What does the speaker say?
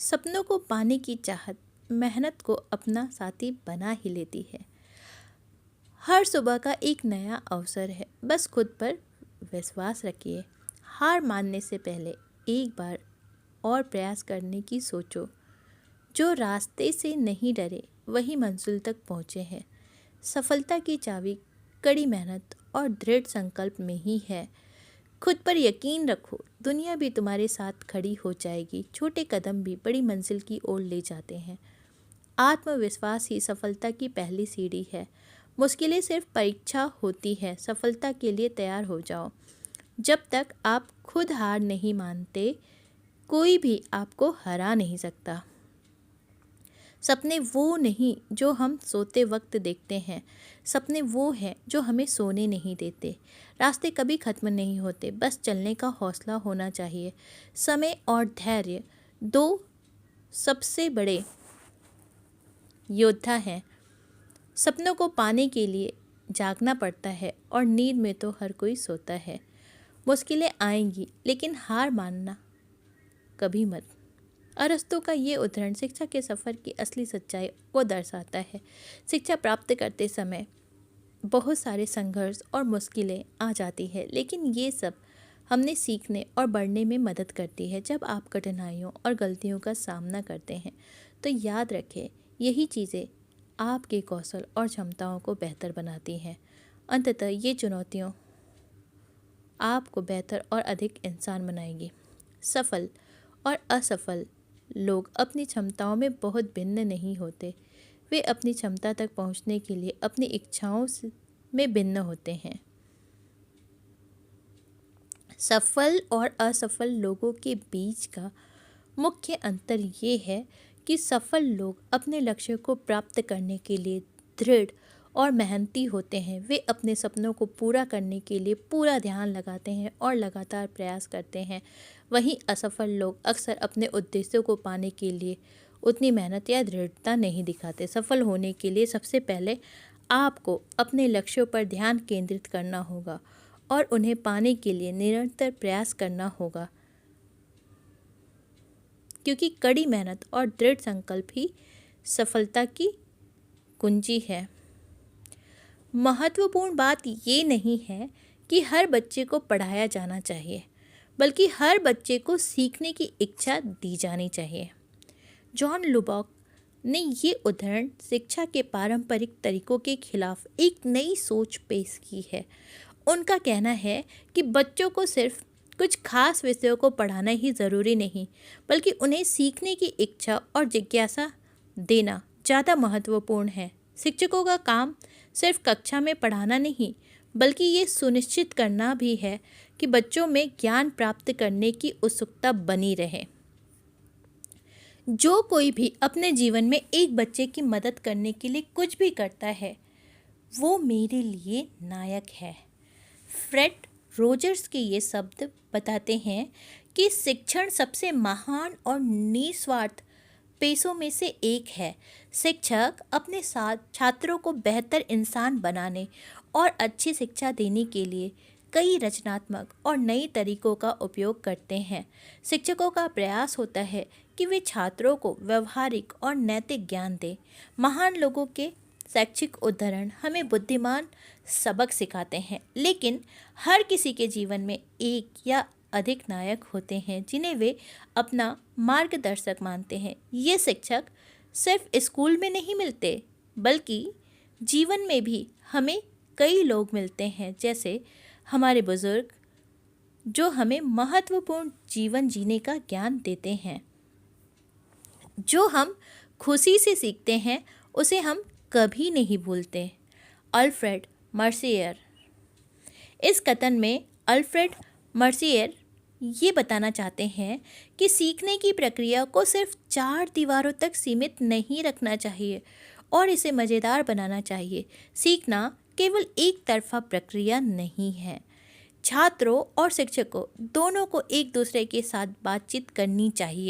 सपनों को पाने की चाहत मेहनत को अपना साथी बना ही लेती है। हर सुबह का एक नया अवसर है, बस खुद पर विश्वास रखिए। हार मानने से पहले एक बार और प्रयास करने की सोचो। जो रास्ते से नहीं डरे वही मंजिल तक पहुँचे हैं। सफलता की चाबी कड़ी मेहनत और दृढ़ संकल्प में ही है। खुद पर यकीन रखो, दुनिया भी तुम्हारे साथ खड़ी हो जाएगी। छोटे कदम भी बड़ी मंजिल की ओर ले जाते हैं। आत्मविश्वास ही सफलता की पहली सीढ़ी है। मुश्किलें सिर्फ परीक्षा होती है। सफलता के लिए तैयार हो जाओ। जब तक आप खुद हार नहीं मानते, कोई भी आपको हरा नहीं सकता। सपने वो नहीं जो हम सोते वक्त देखते हैं, सपने वो हैं जो हमें सोने नहीं देते। रास्ते कभी ख़त्म नहीं होते, बस चलने का हौसला होना चाहिए। समय और धैर्य दो सबसे बड़े योद्धा हैं। सपनों को पाने के लिए जागना पड़ता है और नींद में तो हर कोई सोता है। मुश्किलें आएंगी, लेकिन हार मानना कभी मत। अरस्तू का ये उदाहरण शिक्षा के सफ़र की असली सच्चाई को दर्शाता है। शिक्षा प्राप्त करते समय बहुत सारे संघर्ष और मुश्किलें आ जाती है, लेकिन ये सब हमने सीखने और बढ़ने में मदद करती है। जब आप कठिनाइयों और गलतियों का सामना करते हैं तो याद रखें, यही चीज़ें आपके कौशल और क्षमताओं को बेहतर बनाती हैं। अंततः ये चुनौतियों आपको बेहतर और अधिक इंसान बनाएंगी। सफल और असफल लोग अपनी क्षमताओं में बहुत भिन्न नहीं होते। वे अपनी क्षमता तक पहुंचने के लिए अपनी इच्छाओं में भिन्न होते हैं। सफल और असफल लोगों के बीच का मुख्य अंतर ये है कि सफल लोग अपने लक्ष्य को प्राप्त करने के लिए दृढ़ और मेहनती होते हैं। वे अपने सपनों को पूरा करने के लिए पूरा ध्यान लगाते हैं और लगातार प्रयास करते हैं। वहीं असफल लोग अक्सर अपने उद्देश्यों को पाने के लिए उतनी मेहनत या दृढ़ता नहीं दिखाते। सफल होने के लिए सबसे पहले आपको अपने लक्ष्यों पर ध्यान केंद्रित करना होगा और उन्हें पाने के लिए निरंतर प्रयास करना होगा, क्योंकि कड़ी मेहनत और दृढ़ संकल्प ही सफलता की कुंजी है। महत्वपूर्ण बात ये नहीं है कि हर बच्चे को पढ़ाया जाना चाहिए, बल्कि हर बच्चे को सीखने की इच्छा दी जानी चाहिए। जॉन लुबॉक ने ये उदाहरण शिक्षा के पारंपरिक तरीकों के खिलाफ एक नई सोच पेश की है। उनका कहना है कि बच्चों को सिर्फ कुछ खास विषयों को पढ़ाना ही ज़रूरी नहीं, बल्कि उन्हें सीखने की इच्छा और जिज्ञासा देना ज़्यादा महत्वपूर्ण है। शिक्षकों का काम सिर्फ कक्षा में पढ़ाना नहीं, बल्कि ये सुनिश्चित करना भी है कि बच्चों में ज्ञान प्राप्त करने की उत्सुकता बनी रहे। जो कोई भी अपने जीवन में एक बच्चे की मदद करने के लिए कुछ भी करता है, वो मेरे लिए नायक है। फ्रेड रोजर्स के ये शब्द बताते हैं कि शिक्षण सबसे महान और निस्वार्थ पेशों में से एक है। शिक्षक अपने साथ छात्रों को बेहतर इंसान बनाने और अच्छी शिक्षा देने के लिए कई रचनात्मक और नई तरीकों का उपयोग करते हैं। शिक्षकों का प्रयास होता है कि वे छात्रों को व्यवहारिक और नैतिक ज्ञान दें। महान लोगों के शैक्षिक उदाहरण हमें बुद्धिमान सबक सिखाते हैं, लेकिन हर किसी के जीवन में एक या अधिक नायक होते हैं जिन्हें वे अपना मार्गदर्शक मानते हैं। ये शिक्षक सिर्फ स्कूल में नहीं मिलते, बल्कि जीवन में भी हमें कई लोग मिलते हैं, जैसे हमारे बुजुर्ग, जो हमें महत्वपूर्ण जीवन जीने का ज्ञान देते हैं। जो हम खुशी से सीखते हैं उसे हम कभी नहीं भूलते। Alfred Mercier. इस कथन में अल्फ्रेड मर्सियर ये बताना चाहते हैं कि सीखने की प्रक्रिया को सिर्फ 4 दीवारों तक सीमित नहीं रखना चाहिए और इसे मज़ेदार बनाना चाहिए। सीखना केवल एक तरफा प्रक्रिया नहीं है। छात्रों और शिक्षकों दोनों को एक दूसरे के साथ बातचीत करनी चाहिए।